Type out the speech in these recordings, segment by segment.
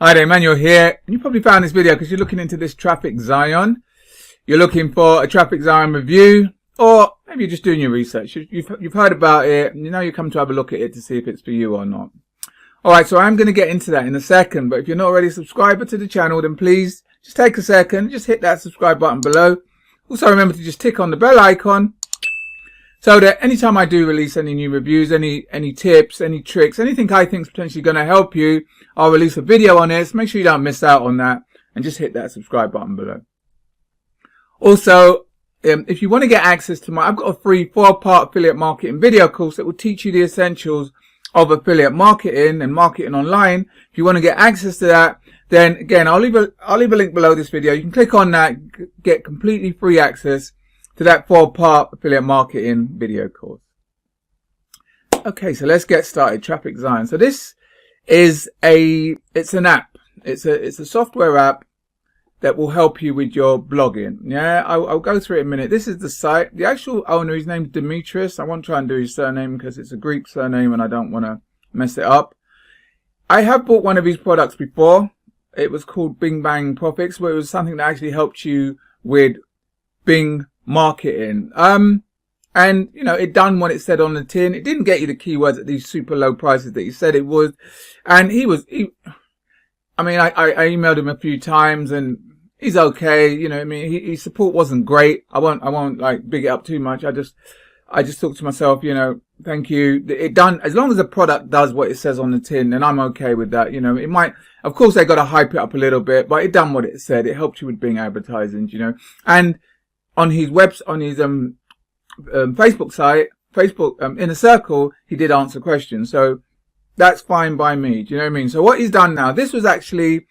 Hi there, Emmanuel here. You probably found this video because you're looking into this Trafficzion. You're looking for a Trafficzion review, or maybe you're just doing your research. You've heard about it, and you come to have a look at it to see if it's for you or not. Alright, so I'm going to get into that in a second, but if you're not already a subscriber to the channel, then please just take a second, just hit that subscribe button below. Also remember to just tick on the bell icon, so that anytime I do release any new reviews, any tips, any tricks, anything I think is potentially going to help you, I'll release a video on it. So make sure you don't miss out on that, and just hit that subscribe button below. Also, if you want to get access to I've got a free 4-part affiliate marketing video course that will teach you the essentials of affiliate marketing and marketing online. If you want to get access to that, then again, I'll leave a link below this video. You can click on that, get completely free access to that 4-part affiliate marketing video course. Okay, so let's get started. Trafficzion. So this is it's an app. It's a software app that will help you with your blogging. Yeah, I'll go through it in a minute. This is the site. The actual owner, his name's Demetrius. I won't try and do his surname because it's a Greek surname and I don't want to mess it up. I have bought one of his products before. It was called Bing Bang Profits, where it was something that actually helped you with Bing marketing. And it done what it said on the tin. It didn't get you the keywords at these super low prices that he said it would. And I emailed him a few times and he's okay. His support wasn't great. I won't like big it up too much. I just thought to myself, thank you. It done, as long as the product does what it says on the tin, then I'm okay with that. It might, of course they got to hype it up a little bit, but it done what it said. It helped you with Bing advertising, and on his Facebook site, Inner Circle, he did answer questions. So that's fine by me. Do you know what I mean? So what he's done now, this was actually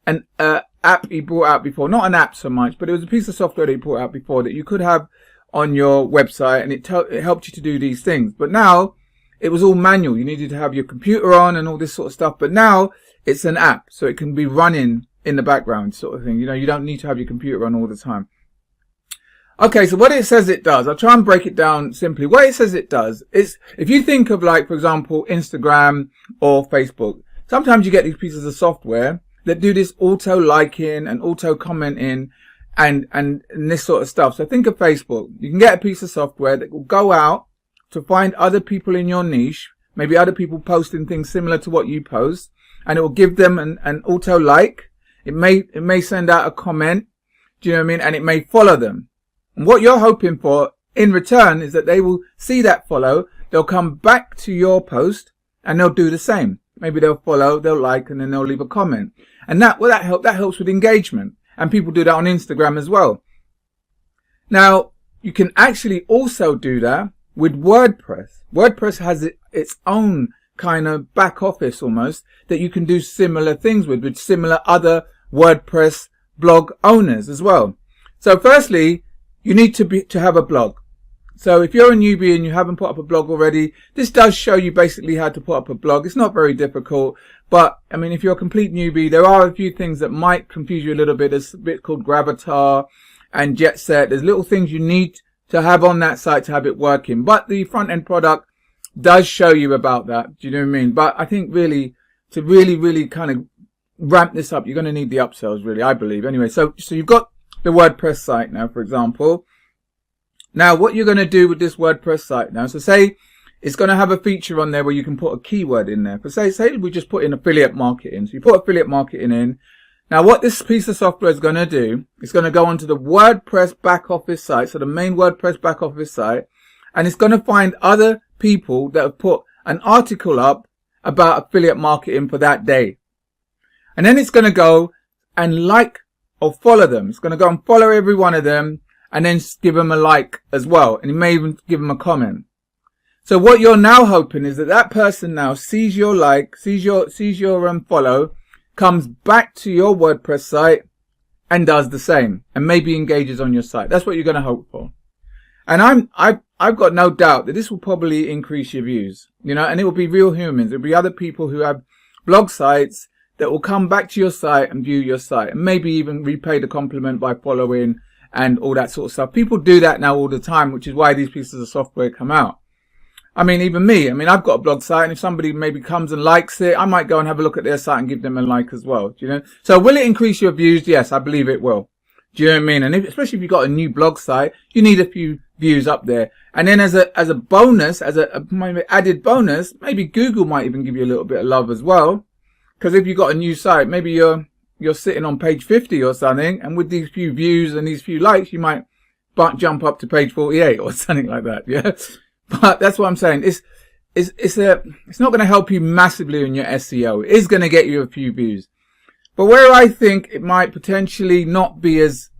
an app he brought out before. Not an app so much, but it was a piece of software that he brought out before that you could have on your website, and it helped you to do these things. But now it was all manual. You needed to have your computer on and all this sort of stuff. But now it's an app, so it can be running in the background sort of thing. You don't need to have your computer on all the time. Okay, so what it says it does, I'll try and break it down simply. What it says it does is, if you think of, like, for example, Instagram or Facebook, sometimes you get these pieces of software that do this auto-liking and auto-commenting and this sort of stuff. So think of Facebook. You can get a piece of software that will go out to find other people in your niche, maybe other people posting things similar to what you post, and it will give them an auto-like. It may send out a comment, do you know what I mean? And it may follow them. And what you're hoping for in return is that they will see that follow, they'll come back to your post, and they'll do the same. Maybe they'll follow, they'll like, and then they'll leave a comment. And that helps with engagement. And people do that on Instagram as well. Now, you can actually also do that with Wordpress. Wordpress has its own kind of back office almost that you can do similar things with similar other WordPress blog owners as well. So firstly, you need to have a blog. So if you're a newbie and you haven't put up a blog already, this does show you basically how to put up a blog. It's not very difficult, but if you're a complete newbie, there are a few things that might confuse you a little bit. There's a bit called Gravatar and Jet Set. There's little things you need to have on that site to have it working, but the front end product does show you about that. Do you know what I mean? But I think really, to really kind of ramp this up, you're going to need the upsells, really, I believe. Anyway, so you've got the WordPress site now, for example. Now, what you're going to do with this WordPress site now, so say it's going to have a feature on there where you can put a keyword in there. But say we just put in affiliate marketing. So you put affiliate marketing in. Now, what this piece of software is going to do, it's going to go onto the WordPress back office site, so the main WordPress back office site, and it's going to find other people that have put an article up about affiliate marketing for that day. And then it's going to go and like or follow them. It's going to go and follow every one of them and then give them a like as well. And it may even give them a comment. So what you're now hoping is that person now sees your like, sees your follow, comes back to your WordPress site and does the same and maybe engages on your site. That's what you're going to hope for. And I've got no doubt that this will probably increase your views, and it will be real humans. It'll be other people who have blog sites that will come back to your site and view your site and maybe even repay the compliment by following and all that sort of stuff. People do that now all the time, which is why these pieces of software come out. I mean, even me, I've got a blog site, and if somebody maybe comes and likes it, I might go and have a look at their site and give them a like as well. Do you know? So will it increase your views? Yes, I believe it will. Do you know what I mean? And especially if you've got a new blog site, you need a few views up there. And then as a bonus, as a added bonus, maybe Google might even give you a little bit of love as well. Because if you've got a new site, maybe you're sitting on page 50 or something, and with these few views and these few likes, you might jump up to page 48 or something like that. Yeah. But that's what I'm saying. It's not going to help you massively in your SEO. It is going to get you a few views. But where I think it might potentially not be as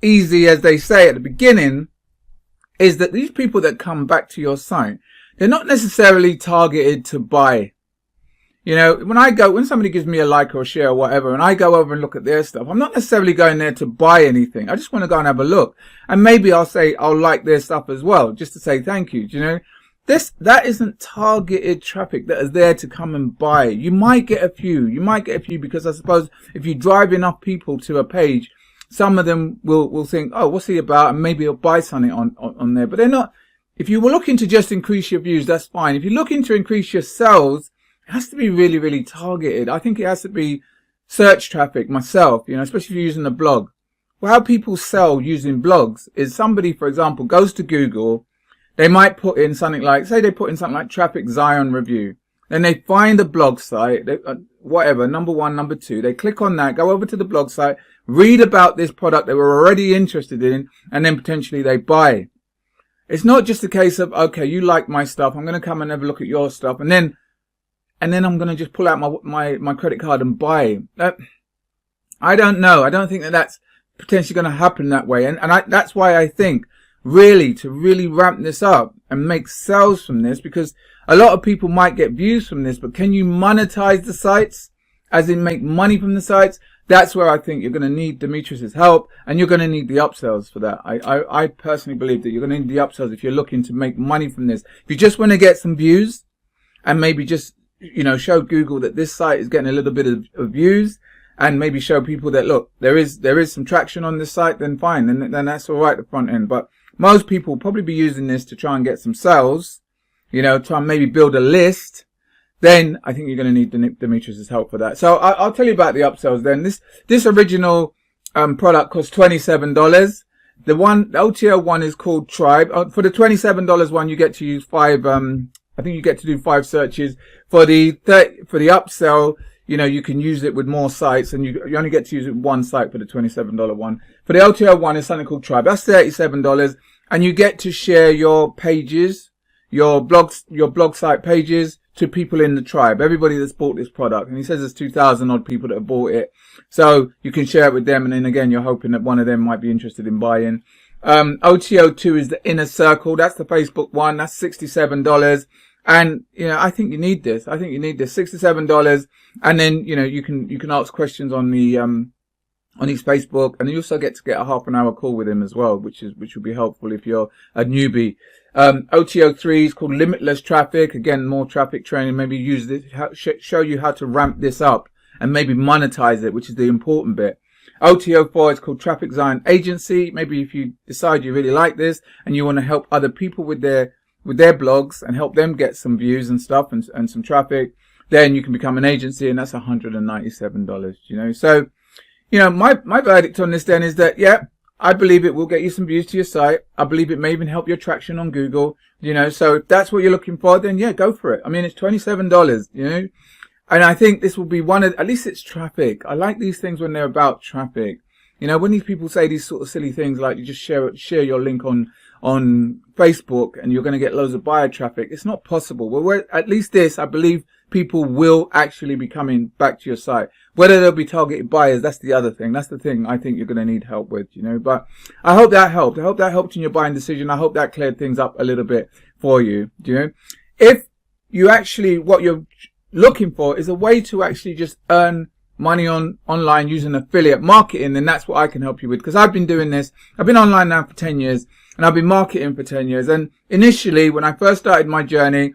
easy as they say at the beginning is that these people that come back to your site, they're not necessarily targeted to buy. You know, when somebody gives me a like or a share or whatever, and I go over and look at their stuff, I'm not necessarily going there to buy anything. I just want to go and have a look. And maybe I'll like their stuff as well, just to say thank you. Do you know? That isn't targeted traffic that is there to come and buy. You might get a few because I suppose if you drive enough people to a page, some of them will think, oh, what's he about? And maybe he'll buy something on there. But they're not. If you were looking to just increase your views, that's fine. If you're looking to increase your sales, it has to be really, really targeted. I think it has to be search traffic myself, you know, especially if you're using a blog. Well, how people sell using blogs is somebody, for example, goes to Google. They might put in something like, say they put in something like Trafficzion review. Then they find a blog site, whatever, number 1, number 2. They click on that, go over to the blog site, read about this product they were already interested in, and then potentially they buy. It's not just a case of, okay, you like my stuff, I'm going to come and have a look at your stuff, and then I'm going to just pull out my credit card and buy. I don't know. I don't think that's potentially going to happen that way. And that's why I think to really ramp this up and make sales from this, because a lot of people might get views from this, but can you monetize the sites, as in make money from the sites? That's where I think you're going to need Demetrius's help, and you're going to need the upsells for that. I personally believe that you're going to need the upsells if you're looking to make money from this. If you just want to get some views and maybe just, you know, show Google that this site is getting a little bit of views, and maybe show people that, look, there is some traction on this site, then fine. Then that's all right, the front end. But most people will probably be using this to try and get some sales, you know, try and maybe build a list. Then I think you're going to need Demetrius's help for that. So I'll tell you about the upsells then. This original product costs $27. The OTO one is called Tribe. For the $27 one, you get to use 5, I think you get to do 5 searches. For the upsell, you know, you can use it with more sites, and you only get to use it with one site for the $27 one. For the LTO one is something called Tribe. That's $37, and you get to share your pages, your blog site pages to people in the tribe, everybody that's bought this product. And he says there's 2,000 odd people that have bought it. So you can share it with them, and then again, you're hoping that one of them might be interested in buying. OTO2 is the inner circle. That's the Facebook one. That's $67. And, you know, I think you need this. $67. And then, you know, you can ask questions on his Facebook, and you also get to get a half-an-hour call with him as well, which will be helpful if you're a newbie. OTO3 is called Limitless Traffic. Again, more traffic training. Maybe use this, show you how to ramp this up and maybe monetize it, which is the important bit. OTO4 is called Trafficzion Agency. Maybe if you decide you really like this and you want to help other people with their blogs and help them get some views and stuff and some traffic, then you can become an agency, and that's $197, you know. So, you know, my verdict on this then is that, yeah, I believe it will get you some views to your site. I believe it may even help your traction on Google, you know. So if that's what you're looking for, then yeah, go for it. I mean, it's $27, you know. And I think this will be at least it's traffic. I like these things when they're about traffic. You know, when these people say these sort of silly things like you just share your link on Facebook and you're going to get loads of buyer traffic, it's not possible. Well, at least this, I believe people will actually be coming back to your site. Whether they'll be targeted buyers, that's the other thing. That's the thing I think you're going to need help with, you know. But I hope that helped. I hope that helped in your buying decision. I hope that cleared things up a little bit for you, you know. If you actually, what you're looking for is a way to actually just earn money online using affiliate marketing, then that's what I can help you with, because I've been doing this. I've been online now for 10 years, and I've been marketing for 10 years. And initially, when I first started my journey,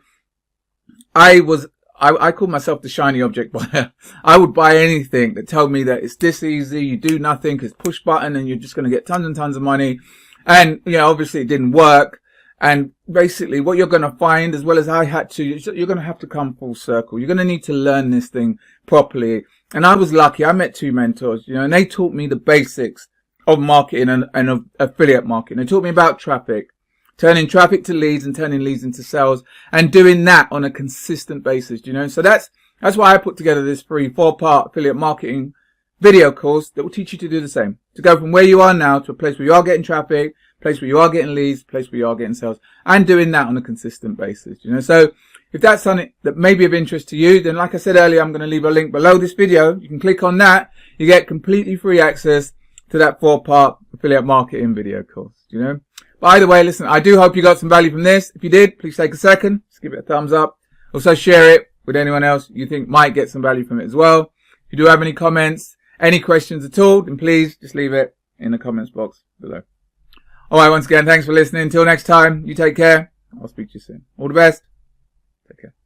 I called myself the shiny object buyer. I would buy anything that told me that it's this easy, you do nothing, it's push button, and you're just going to get tons and tons of money. And, you know, obviously it didn't work. And basically what you're going to find, as well as I had to, you're going to have to come full circle. You're going to need to learn this thing properly. And I was lucky. I met 2 mentors, and they taught me the basics of marketing and of affiliate marketing. They taught me about traffic, turning traffic to leads and turning leads into sales, and doing that on a consistent basis, So that's why I put together this free 4-part affiliate marketing video course that will teach you to do the same. To go from where you are now to a place where you are getting traffic, place where you are getting leads, place where you are getting sales, and doing that on a consistent basis, So if that's something that may be of interest to you, then like I said earlier, I'm going to leave a link below this video. You can click on that. You get completely free access to that 4-part affiliate marketing video course, By the way, listen, I do hope you got some value from this. If you did, please take a second, just give it a thumbs up. Also share it with anyone else you think might get some value from it as well. If you do have any comments, any questions at all, then please just leave it in the comments box below. Alright, once again, thanks for listening. Until next time, you take care. I'll speak to you soon. All the best. Take care.